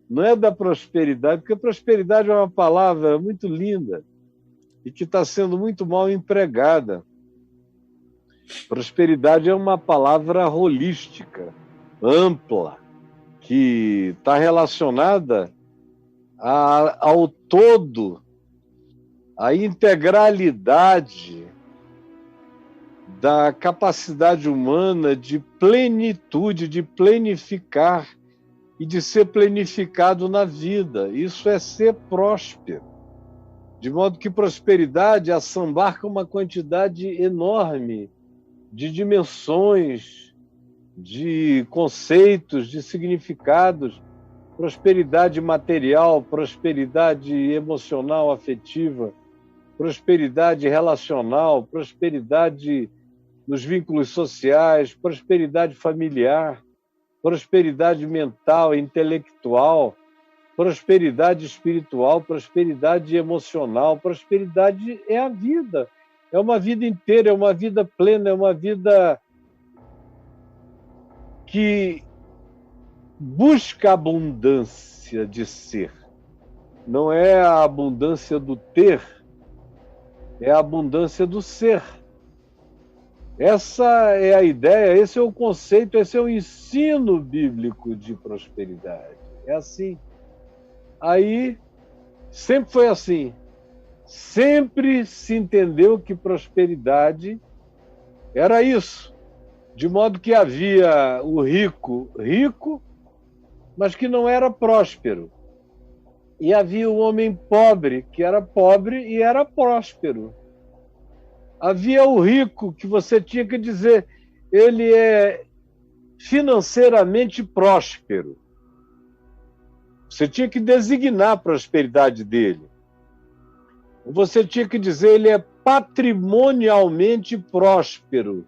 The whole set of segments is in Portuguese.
não é da prosperidade, porque prosperidade é uma palavra muito linda e que está sendo muito mal empregada. Prosperidade é uma palavra holística, ampla, que está relacionada ao todo, à integralidade da capacidade humana de plenitude, de plenificar e de ser plenificado na vida. Isso é ser próspero. De modo que prosperidade assambarca uma quantidade enorme de dimensões, de conceitos, de significados. Prosperidade material, prosperidade emocional, afetiva, prosperidade relacional, prosperidade nos vínculos sociais, prosperidade familiar, prosperidade mental, intelectual, prosperidade espiritual, prosperidade emocional. Prosperidade é a vida, é uma vida inteira, é uma vida plena, é uma vida que busca abundância de ser. Não é a abundância do ter, é a abundância do ser. Essa é a ideia, esse é o conceito, esse é o ensino bíblico de prosperidade. É assim. Aí, sempre foi assim. Sempre se entendeu que prosperidade era isso. De modo que havia o rico, mas que não era próspero. E havia o homem pobre, que era pobre e era próspero. Havia o rico, que você tinha que dizer, ele é financeiramente próspero. Você tinha que designar a prosperidade dele. Você tinha que dizer, ele é patrimonialmente próspero.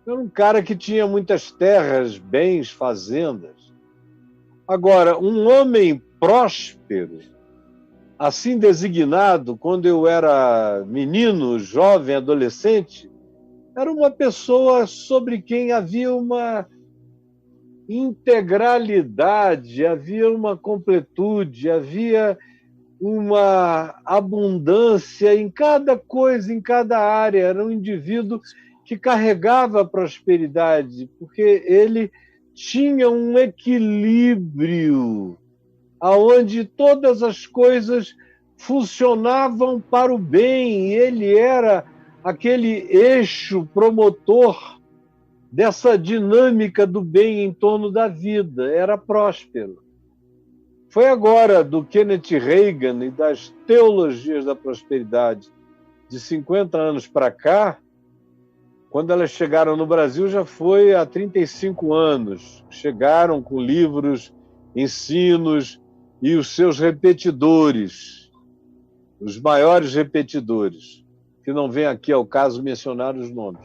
Era um cara que tinha muitas terras, bens, fazendas. Agora, um homem próspero, assim designado, quando eu era menino, jovem, adolescente, era uma pessoa sobre quem havia uma integralidade, havia uma completude, havia uma abundância em cada coisa, em cada área. Era um indivíduo que carregava a prosperidade, porque ele tinha um equilíbrio aonde todas as coisas funcionavam para o bem, e ele era aquele eixo promotor dessa dinâmica do bem em torno da vida, era próspero. Foi agora do Kenneth Reagan e das teologias da prosperidade de 50 anos para cá, quando elas chegaram no Brasil, já foi há 35 anos. Chegaram com livros, ensinos e os seus repetidores, os maiores repetidores, que não vem aqui ao caso mencionar os nomes.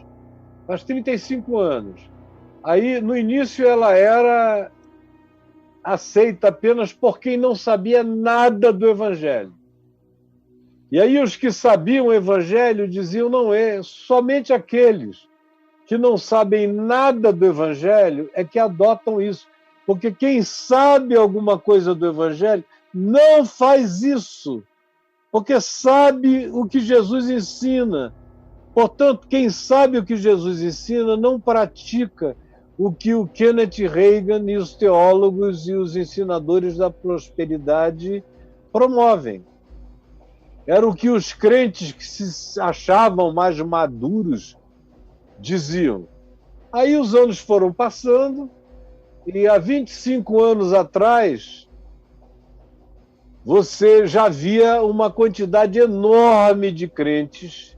Mas 35 anos. Aí, no início, ela era aceita apenas por quem não sabia nada do Evangelho. E aí os que sabiam o Evangelho diziam, não é, somente aqueles que não sabem nada do Evangelho é que adotam isso. Porque quem sabe alguma coisa do Evangelho não faz isso, porque sabe o que Jesus ensina. Portanto, quem sabe o que Jesus ensina não pratica o que o Kenneth Reagan e os teólogos e os ensinadores da prosperidade promovem. Era o que os crentes que se achavam mais maduros diziam. Aí os anos foram passando e há 25 anos atrás você já via uma quantidade enorme de crentes,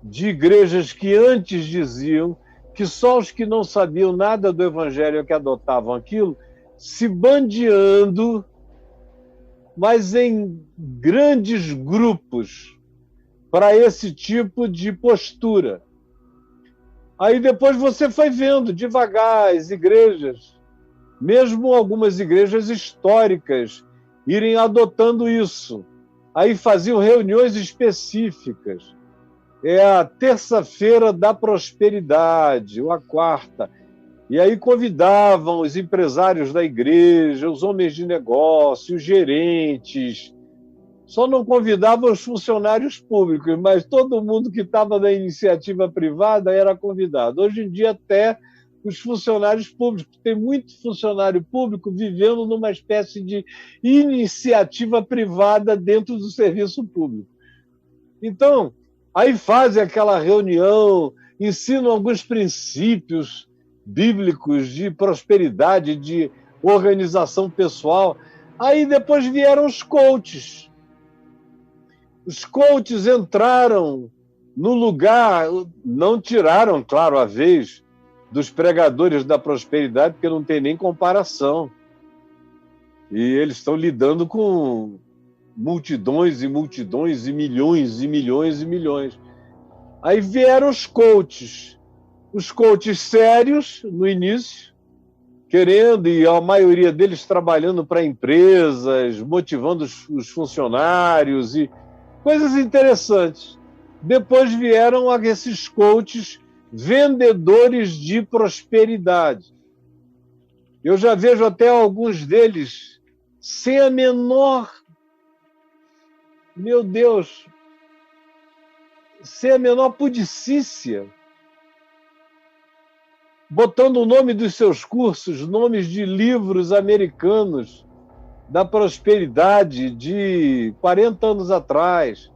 de igrejas que antes diziam que só os que não sabiam nada do Evangelho é que adotavam aquilo, se bandeando, mas em grandes grupos, para esse tipo de postura. Aí depois você foi vendo devagar as igrejas, mesmo algumas igrejas históricas, irem adotando isso. Aí faziam reuniões específicas. É a terça-feira da prosperidade, ou a quarta. E aí convidavam os empresários da igreja, os homens de negócio, os gerentes. Só não convidavam os funcionários públicos, mas todo mundo que estava na iniciativa privada era convidado. Hoje em dia, até os funcionários públicos. Tem muito funcionário público vivendo numa espécie de iniciativa privada dentro do serviço público. Então, aí fazem aquela reunião, ensinam alguns princípios bíblicos de prosperidade, de organização pessoal. Aí depois vieram os coaches. Os coaches entraram no lugar, não tiraram, claro, a vez dos pregadores da prosperidade, porque não tem nem comparação. E eles estão lidando com multidões e multidões e milhões e milhões e milhões. Aí vieram os coaches sérios no início, querendo, e a maioria deles trabalhando para empresas, motivando os funcionários e coisas interessantes. Depois vieram esses coaches vendedores de prosperidade. Eu já vejo até alguns deles sem a menor, meu Deus, sem a menor pudicícia, botando o nome dos seus cursos, nomes de livros americanos da prosperidade de 40 anos atrás,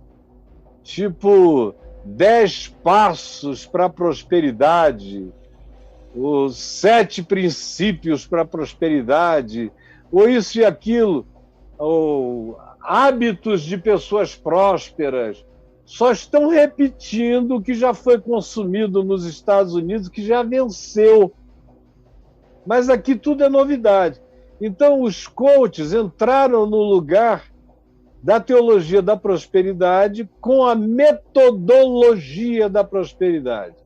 tipo 10 passos para a prosperidade, os 7 princípios para a prosperidade, ou isso e aquilo, ou hábitos de pessoas prósperas. Só estão repetindo o que já foi consumido nos Estados Unidos, que já venceu. Mas aqui tudo é novidade. Então, os coaches entraram no lugar da teologia da prosperidade com a metodologia da prosperidade.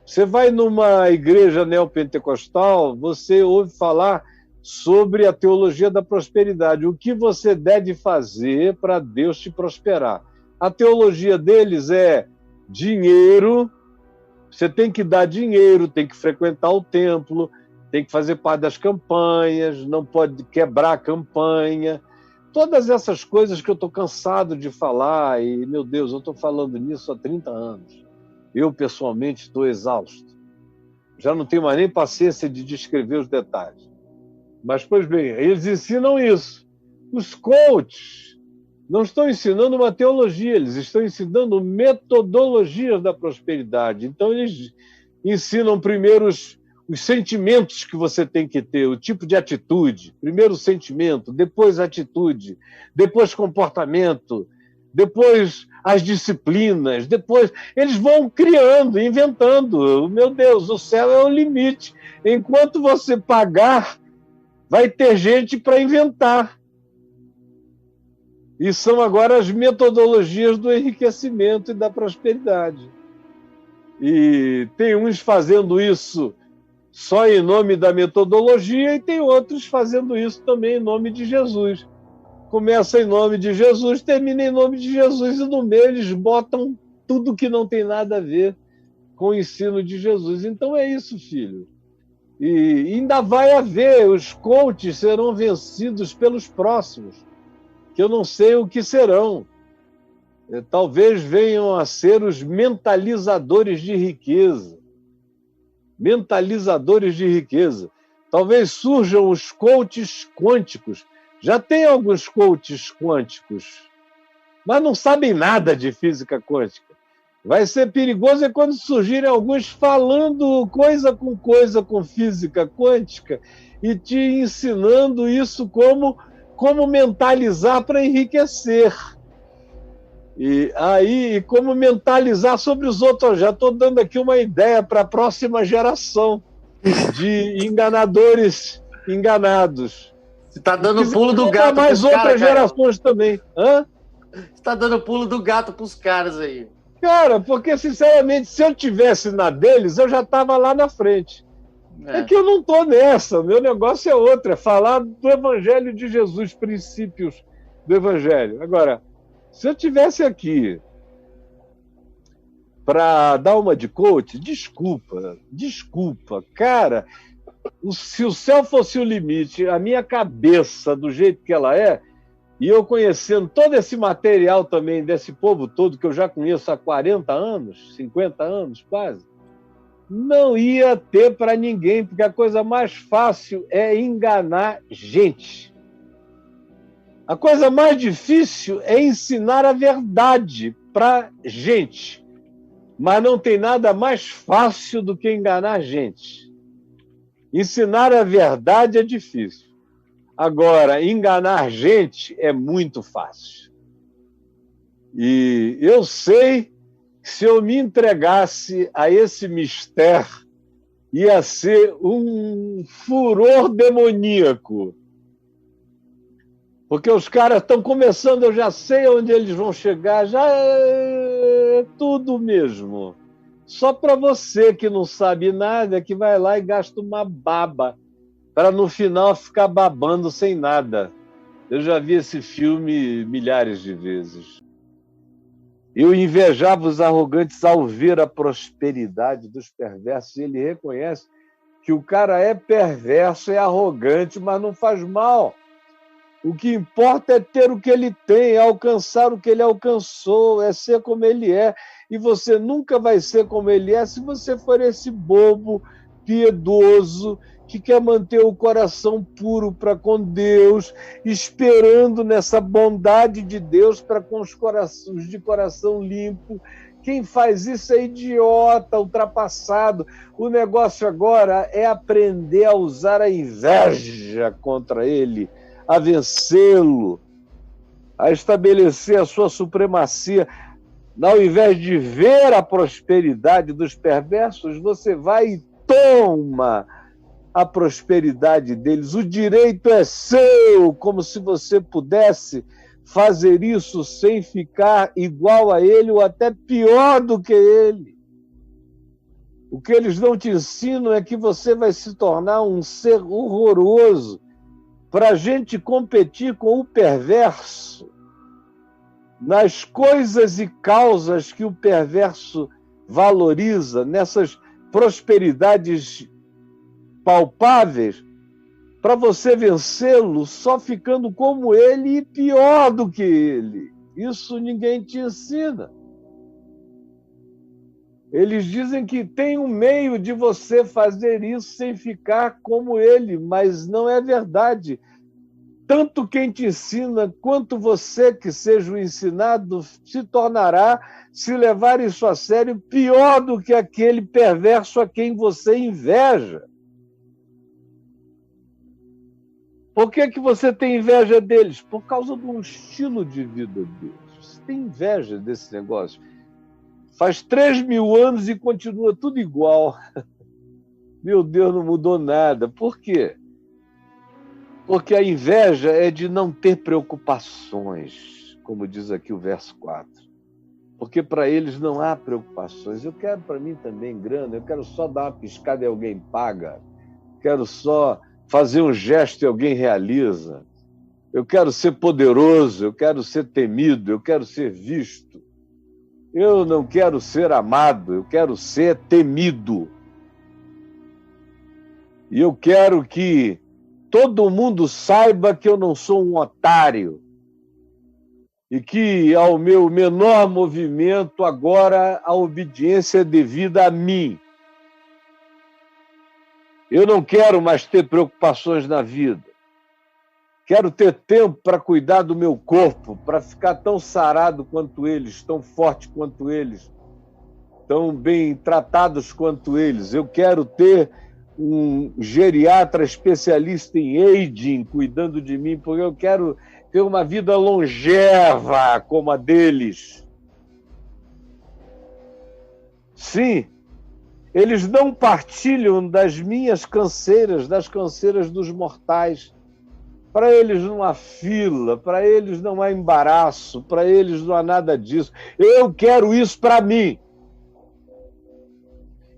Você vai numa igreja neopentecostal, você ouve falar sobre a teologia da prosperidade, o que você deve fazer para Deus te prosperar. A teologia deles é dinheiro, você tem que dar dinheiro, tem que frequentar o templo, tem que fazer parte das campanhas, não pode quebrar a campanha. Todas essas coisas que eu estou cansado de falar, e, meu Deus, eu estou falando nisso há 30 anos. Eu, pessoalmente, estou exausto. Já não tenho mais nem paciência de descrever os detalhes. Mas, pois bem, eles ensinam isso. Os coaches não estão ensinando uma teologia, eles estão ensinando metodologias da prosperidade. Então, eles ensinam primeiro os sentimentos que você tem que ter, o tipo de atitude. Primeiro o sentimento, depois a atitude, depois comportamento, depois as disciplinas, depois eles vão criando, inventando. Meu Deus, o céu é o limite. Enquanto você pagar, vai ter gente para inventar. E são agora as metodologias do enriquecimento e da prosperidade. E tem uns fazendo isso só em nome da metodologia e tem outros fazendo isso também em nome de Jesus. Começa em nome de Jesus, termina em nome de Jesus e no meio eles botam tudo que não tem nada a ver com o ensino de Jesus. Então é isso, filho. E ainda vai haver, os coaches serão vencidos pelos próximos, que eu não sei o que serão. Talvez venham a ser os mentalizadores de riqueza. Mentalizadores de riqueza. Talvez surjam os coaches quânticos. Já tem alguns coaches quânticos, mas não sabem nada de física quântica. Vai ser perigoso é quando surgirem alguns falando coisa com física quântica e te ensinando isso como mentalizar para enriquecer. E aí, como mentalizar sobre os outros. Já estou dando aqui uma ideia para a próxima geração de enganadores enganados. Você está dando pulo do gato para mais outras gerações também. Hã? Você está dando pulo do gato para os caras aí. Cara, porque, sinceramente, se eu tivesse na deles, eu já estava lá na frente. É que eu não estou nessa. Meu negócio é outro, é falar do Evangelho de Jesus, princípios do Evangelho. Agora, se eu tivesse aqui para dar uma de coach, desculpa. Cara, se o céu fosse o limite, a minha cabeça, do jeito que ela é, e eu conhecendo todo esse material também desse povo todo, que eu já conheço há 40 anos, 50 anos quase, não ia ter para ninguém, porque a coisa mais fácil é enganar gente. A coisa mais difícil é ensinar a verdade para gente. Mas não tem nada mais fácil do que enganar gente. Ensinar a verdade é difícil. Agora, enganar gente é muito fácil. E eu sei que se eu me entregasse a esse mistério, ia ser um furor demoníaco. Porque os caras estão começando, eu já sei onde eles vão chegar, já é tudo mesmo. Só para você que não sabe nada, que vai lá e gasta uma baba, para no final ficar babando sem nada. Eu já vi esse filme milhares de vezes. Eu invejava os arrogantes ao ver a prosperidade dos perversos. Ele reconhece que o cara é perverso, é arrogante, mas não faz mal. O que importa é ter o que ele tem, é alcançar o que ele alcançou, é ser como ele é. E você nunca vai ser como ele é se você for esse bobo piedoso que quer manter o coração puro para com Deus, esperando nessa bondade de Deus para com os de coração limpo. Quem faz isso é idiota, ultrapassado. O negócio agora é aprender a usar a inveja contra ele, a vencê-lo, a estabelecer a sua supremacia. Ao invés de ver a prosperidade dos perversos, você vai e toma a prosperidade deles. O direito é seu, como se você pudesse fazer isso sem ficar igual a ele ou até pior do que ele. O que eles não te ensinam é que você vai se tornar um ser horroroso para a gente competir com o perverso nas coisas e causas que o perverso valoriza, nessas prosperidades palpáveis, para você vencê-lo só ficando como ele e pior do que ele. Isso ninguém te ensina. Eles dizem que tem um meio de você fazer isso sem ficar como ele, mas não é verdade. Tanto quem te ensina quanto você que seja o ensinado se tornará, se levar isso a sério, pior do que aquele perverso a quem você inveja. Por que você tem inveja deles? Por causa de um estilo de vida deles. Você tem inveja desse negócio. Faz 3.000 anos e continua tudo igual. Meu Deus, não mudou nada. Por quê? Porque a inveja é de não ter preocupações, como diz aqui o verso 4. Porque para eles não há preocupações. Eu quero para mim também grana, eu quero só dar uma piscada e alguém paga. Quero só fazer um gesto e alguém realiza. Eu quero ser poderoso, eu quero ser temido, eu quero ser visto. Eu não quero ser amado, eu quero ser temido. E eu quero que todo mundo saiba que eu não sou um otário e que ao meu menor movimento agora a obediência é devida a mim. Eu não quero mais ter preocupações na vida. Quero ter tempo para cuidar do meu corpo, para ficar tão sarado quanto eles, tão forte quanto eles, tão bem tratados quanto eles. Eu quero ter um geriatra especialista em aging cuidando de mim, porque eu quero ter uma vida longeva como a deles. Sim, eles não partilham das minhas canseiras, das canseiras dos mortais. Para eles não há fila, para eles não há embaraço, para eles não há nada disso. Eu quero isso para mim.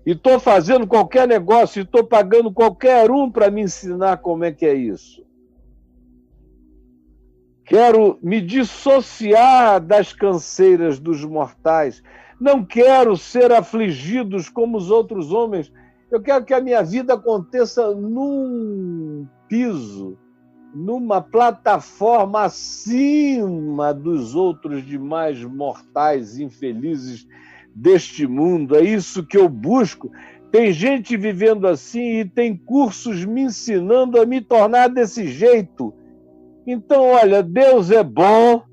E estou fazendo qualquer negócio, e estou pagando qualquer um para me ensinar como é que é isso. Quero me dissociar das canseiras dos mortais, Não quero ser afligidos como os outros homens. Eu quero que a minha vida aconteça num piso, numa plataforma acima dos outros demais mortais infelizes deste mundo. É isso que eu busco. Tem gente vivendo assim e tem cursos me ensinando a me tornar desse jeito. Então, olha, Deus é bom.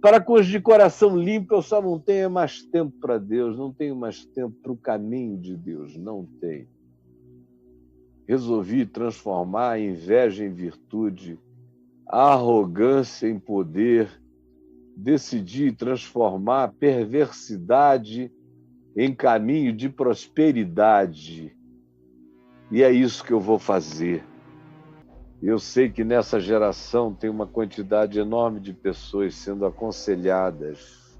Para com os de coração limpo, eu só não tenho mais tempo para Deus, não tenho mais tempo para o caminho de Deus, não tenho. Resolvi transformar a inveja em virtude, a arrogância em poder, decidi transformar a perversidade em caminho de prosperidade. E é isso que eu vou fazer. Eu sei que nessa geração tem uma quantidade enorme de pessoas sendo aconselhadas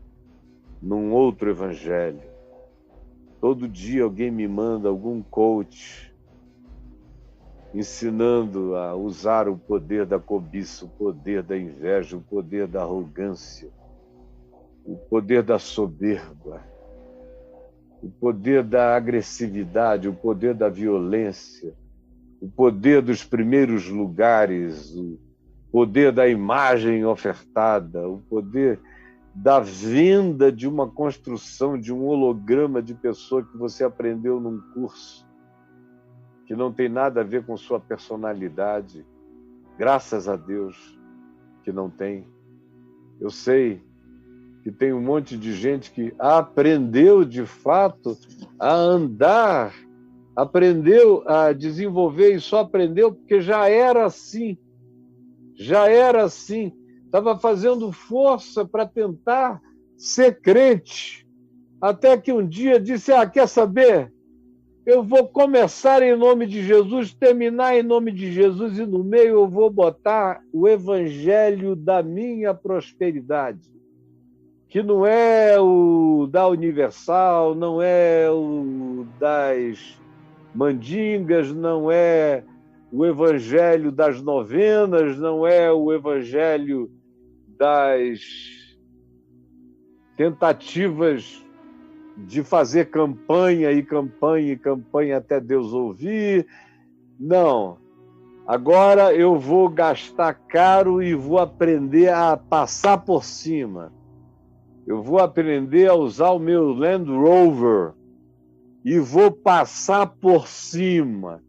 num outro evangelho. Todo dia alguém me manda algum coach ensinando a usar o poder da cobiça, o poder da inveja, o poder da arrogância, o poder da soberba, o poder da agressividade, o poder da violência, o poder dos primeiros lugares, o poder da imagem ofertada, o poder da venda de uma construção, de um holograma de pessoa que você aprendeu num curso, que não tem nada a ver com sua personalidade. Graças a Deus que não tem. Eu sei que tem um monte de gente que aprendeu, de fato, a andar, aprendeu a desenvolver e só aprendeu porque já era assim. Já era assim. Estava fazendo força para tentar ser crente. Até que um dia disse, quer saber? Eu vou começar em nome de Jesus, terminar em nome de Jesus e no meio eu vou botar o evangelho da minha prosperidade. Que não é o da Universal, não é o das mandingas, não é o evangelho das novenas, não é o evangelho das tentativas de fazer campanha e campanha e campanha até Deus ouvir. Não. Agora eu vou gastar caro e vou aprender a passar por cima. Eu vou aprender a usar o meu Land Rover e vou passar por cima.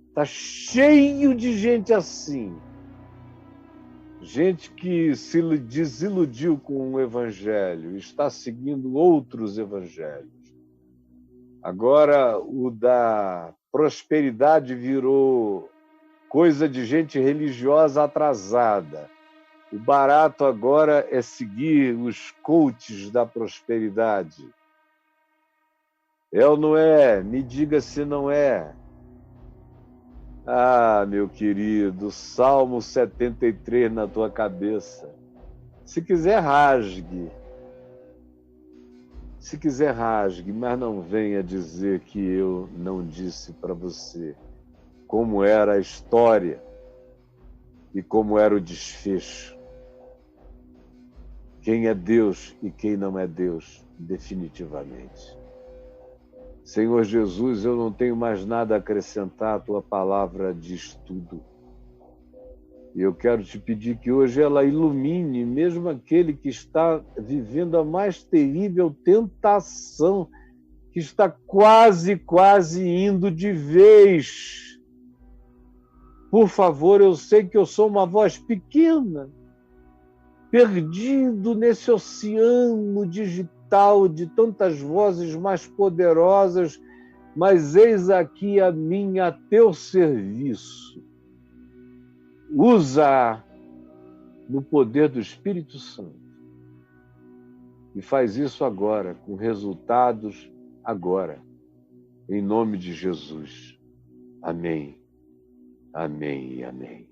Está cheio de gente assim. Gente que se desiludiu com o evangelho, está seguindo outros evangelhos. Agora, o da prosperidade virou coisa de gente religiosa atrasada. O barato agora é seguir os coaches da prosperidade. É ou não é? Me diga se não é. Meu querido, Salmo 73 na tua cabeça. Se quiser, rasgue. Se quiser, rasgue, mas não venha dizer que eu não disse para você como era a história e como era o desfecho. Quem é Deus e quem não é Deus, definitivamente. Senhor Jesus, eu não tenho mais nada a acrescentar, a tua palavra diz tudo. E eu quero te pedir que hoje ela ilumine mesmo aquele que está vivendo a mais terrível tentação, que está quase indo de vez. Por favor, eu sei que eu sou uma voz pequena, perdido nesse oceano digital de tantas vozes mais poderosas, mas eis aqui a minha a teu serviço. Usa no poder do Espírito Santo. E faz isso agora, com resultados agora. Em nome de Jesus. Amém. Amém e amém.